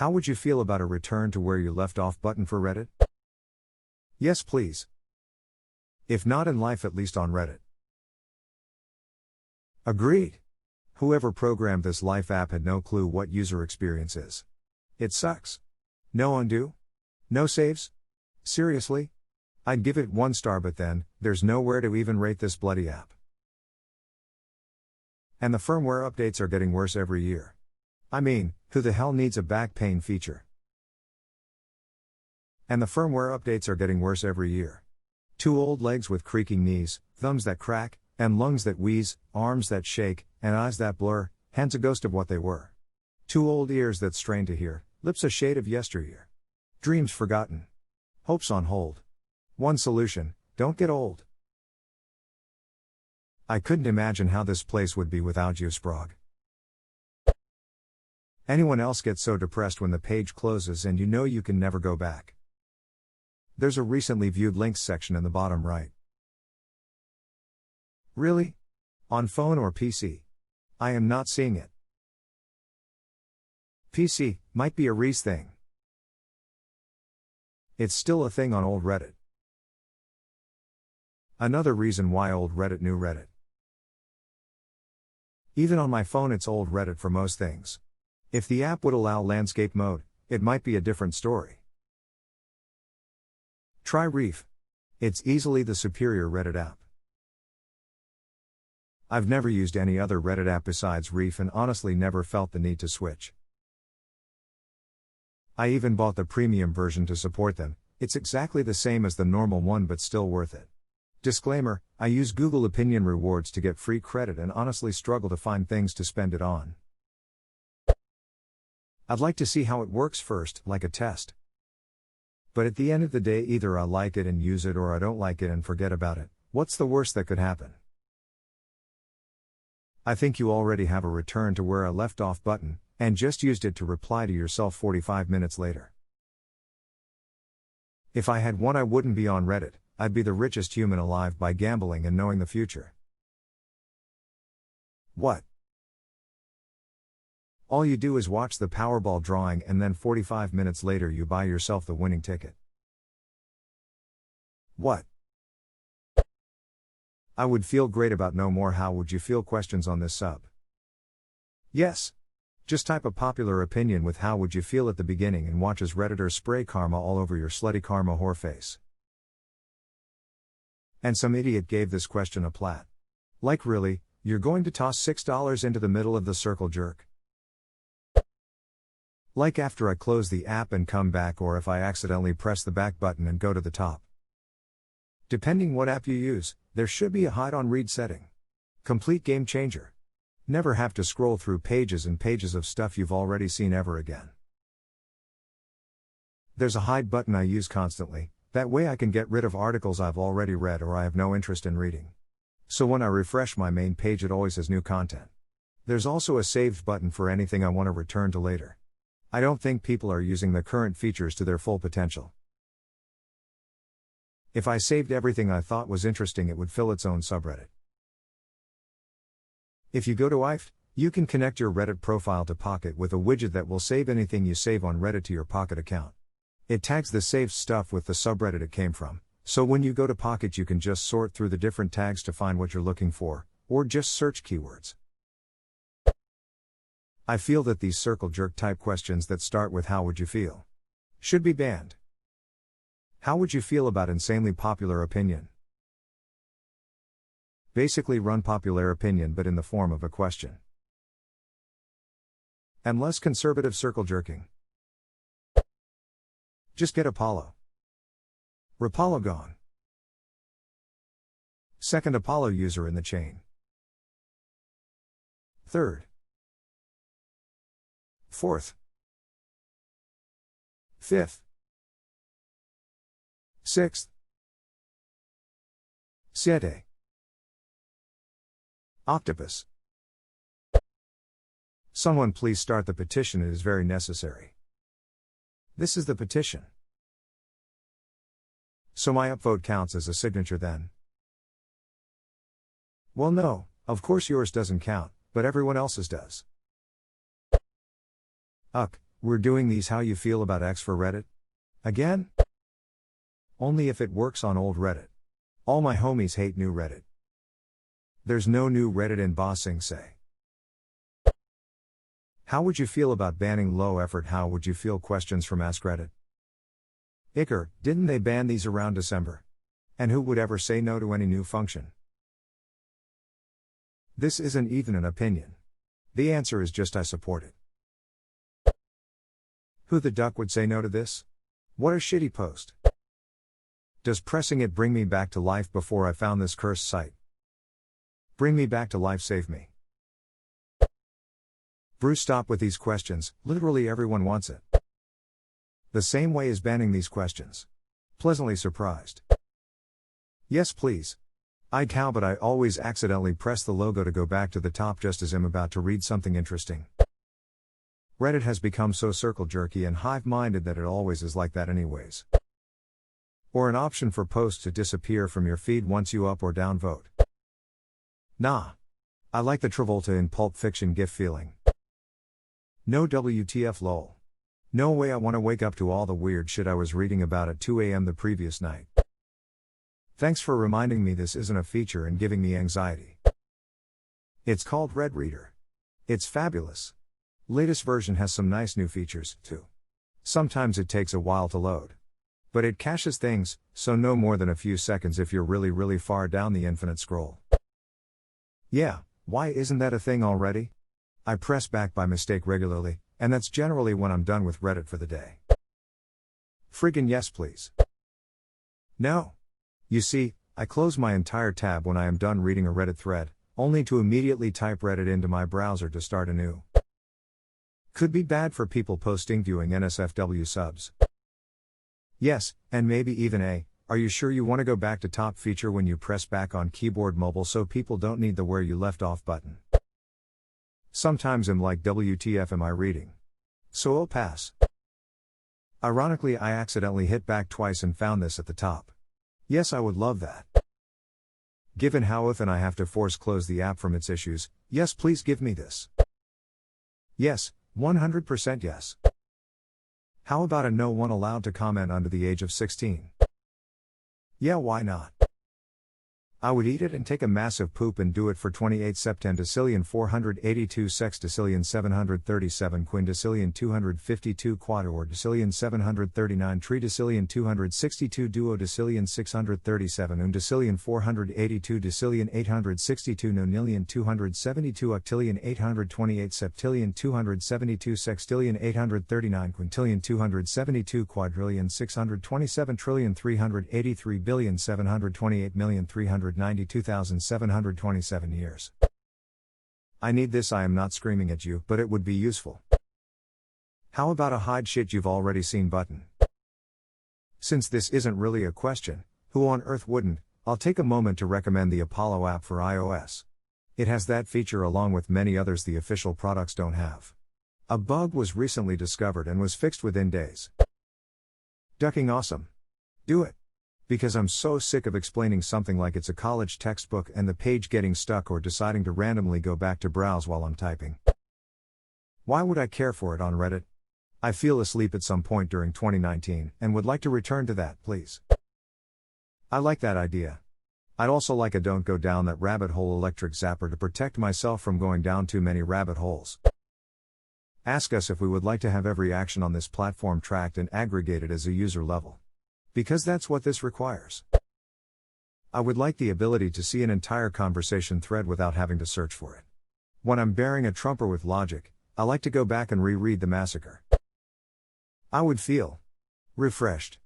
How would you feel about a return to where you left off button for Reddit? Yes, please. If not in life, at least on Reddit. Agreed. Whoever programmed this life app had no clue what user experience is. It sucks. No undo? No saves? Seriously? I'd give it 1 star, but then, there's nowhere to even rate this bloody app. And the firmware updates are getting worse every year. I mean, who the hell needs a back pain feature? And the firmware updates are getting worse every year. 2 old legs with creaking knees, thumbs that crack, and lungs that wheeze, arms that shake, and eyes that blur, hands a ghost of what they were. 2 old ears that strain to hear, lips a shade of yesteryear. Dreams forgotten. Hopes on hold. One solution: don't get old. I couldn't imagine how this place would be without you, Sprague. Anyone else gets so depressed when the page closes and you know you can never go back. There's a recently viewed links section in the bottom right. Really? On phone or PC? I am not seeing it. PC, might be a Reese thing. It's still a thing on old Reddit. Another reason why old Reddit new Reddit. Even on my phone it's old Reddit for most things. If the app would allow landscape mode, it might be a different story. Try Reef. It's easily the superior Reddit app. I've never used any other Reddit app besides Reef and honestly never felt the need to switch. I even bought the premium version to support them. It's exactly the same as the normal one but still worth it. Disclaimer, I use Google Opinion rewards to get free credit and honestly struggle to find things to spend it on. I'd like to see how it works first, like a test. But at the end of the day, either I like it and use it or I don't like it and forget about it. What's the worst that could happen? I think you already have a return to where I left off button, and just used it to reply to yourself 45 minutes later. If I had one, I wouldn't be on Reddit. I'd be the richest human alive by gambling and knowing the future. What? All you do is watch the Powerball drawing and then 45 minutes later you buy yourself the winning ticket. What? I would feel great about no more how would you feel questions on this sub. Yes. Just type a popular opinion with how would you feel at the beginning and watch as Redditors spray karma all over your slutty karma whore face. And some idiot gave this question a plat. Like really, you're going to toss $6 into the middle of the circle jerk? Like after I close the app and come back, or if I accidentally press the back button and go to the top. Depending what app you use, there should be a hide on read setting. Complete game changer. Never have to scroll through pages and pages of stuff you've already seen ever again. There's a hide button I use constantly. That way I can get rid of articles I've already read or I have no interest in reading. So when I refresh my main page it always has new content. There's also a saved button for anything I want to return to later. I don't think people are using the current features to their full potential. If I saved everything I thought was interesting it would fill its own subreddit. If you go to IFT, you can connect your Reddit profile to Pocket with a widget that will save anything you save on Reddit to your Pocket account. It tags the saved stuff with the subreddit it came from, so when you go to Pocket you can just sort through the different tags to find what you're looking for, or just search keywords. I feel that these circle jerk type questions that start with how would you feel should be banned. How would you feel about insanely popular opinion? Basically run popular opinion but in the form of a question. And less conservative circle jerking. Just get Apollo. Rapollo gone. Second Apollo user in the chain. Third. Fourth. Fifth. Sixth. Siete. Octopus. Someone please start the petition, it is very necessary. This is the petition. So my upvote counts as a signature then? Well no, of course yours doesn't count, but everyone else's does. We're doing these how you feel about X for Reddit? Again? Only if it works on old Reddit. All my homies hate new Reddit. There's no new Reddit in bossing say. How would you feel about banning low effort how would you feel questions from AskReddit? Icker, didn't they ban these around December? And who would ever say no to any new function? This isn't even an opinion. The answer is just I support it. Who the duck would say no to this? What a shitty post. Does pressing it bring me back to life before I found this cursed site? Bring me back to life, save me. Bruce, stop with these questions, literally everyone wants it. The same way as banning these questions. Pleasantly surprised. Yes please. I cow but I always accidentally press the logo to go back to the top just as I'm about to read something interesting. Reddit has become so circle jerky and hive-minded that it always is like that anyways. Or an option for posts to disappear from your feed once you up or down vote. Nah. I like the Travolta in Pulp Fiction gif feeling. No WTF lol. No way I want to wake up to all the weird shit I was reading about at 2 a.m. the previous night. Thanks for reminding me this isn't a feature and giving me anxiety. It's called Red Reader. It's fabulous. Latest version has some nice new features, too. Sometimes it takes a while to load. But it caches things, so no more than a few seconds if you're really far down the infinite scroll. Yeah, why isn't that a thing already? I press back by mistake regularly, and that's generally when I'm done with Reddit for the day. Friggin' yes please. No. You see, I close my entire tab when I am done reading a Reddit thread, only to immediately type Reddit into my browser to start anew. Could be bad for people posting viewing NSFW subs. Yes, and maybe even are you sure you want to go back to top feature when you press back on keyboard mobile so people don't need the where you left off button? Sometimes I'm like WTF am I reading? So I'll pass. Ironically I accidentally hit back twice and found this at the top. Yes I would love that. Given how often I have to force close the app from its issues, yes please give me this. Yes, 100% yes. How about a no one allowed to comment under the age of 16? Yeah why not? I would eat it and take a massive poop and do it for 28 septendecillion 482 sextillion 737 quindecillion 252 quadordecillion 739 tridecillion 262 duodecillion 637 undecillion 482 decillion 862 nonillion 272 octillion 828 septillion 272 sextillion 839 quintillion 272 quadrillion 627 trillion 383 billion 728 million 392,727 years. I need this. I am not screaming at you, but it would be useful. How about a hide shit you've already seen button? Since this isn't really a question, who on earth wouldn't, I'll take a moment to recommend the Apollo app for iOS. It has that feature along with many others the official products don't have. A bug was recently discovered and was fixed within days. Ducking awesome. Do it. Because I'm so sick of explaining something like it's a college textbook and the page getting stuck or deciding to randomly go back to browse while I'm typing. Why would I care for it on Reddit? I feel asleep at some point during 2019 and would like to return to that, please. I like that idea. I'd also like a don't go down that rabbit hole electric zapper to protect myself from going down too many rabbit holes. Ask us if we would like to have every action on this platform tracked and aggregated as a user level. Because that's what this requires. I would like the ability to see an entire conversation thread without having to search for it. When I'm bearing a trumper with logic, I like to go back and reread the massacre. I would feel refreshed.